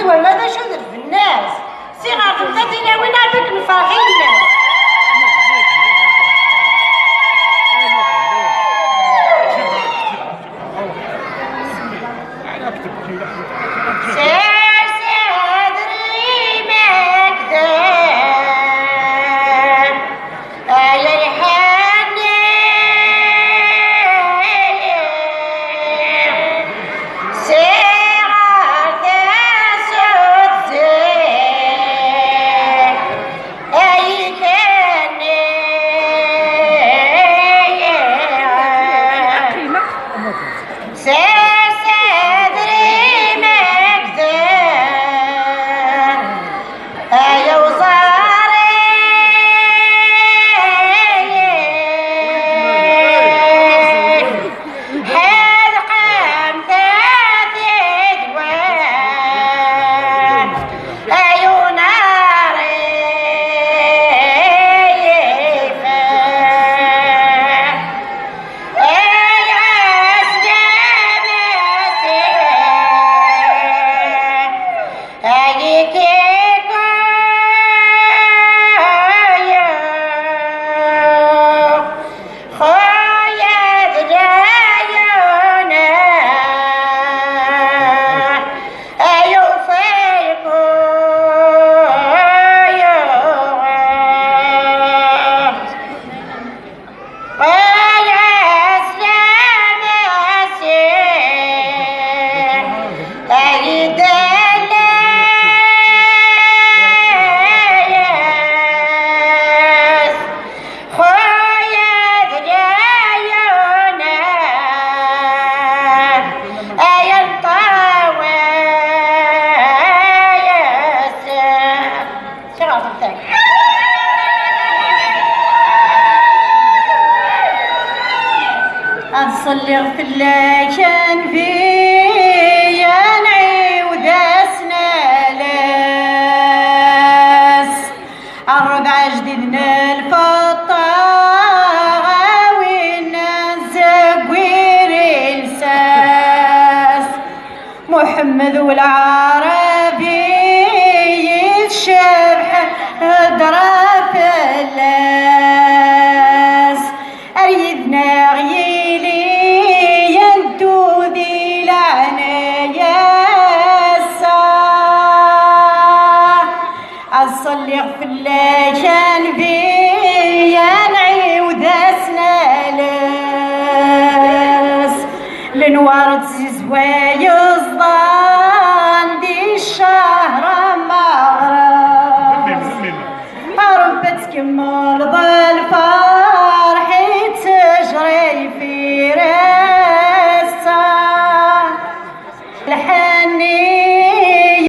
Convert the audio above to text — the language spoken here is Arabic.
ولا شو درت الناس صغار تبداتي وين عندك الفاغين الناس أصلي في الله كان فيا نعيود أسنالاس الربع جديدنا الفطاغة والناس زقوير الساس محمد والعربي يتشبح ضرب اللاس أريدنا غيلي يندو ذي العنايا أصلي في الله كان بيا نعيود أسنالاس لنوار تزواي الظان دي الشهر مغرب ربت كمال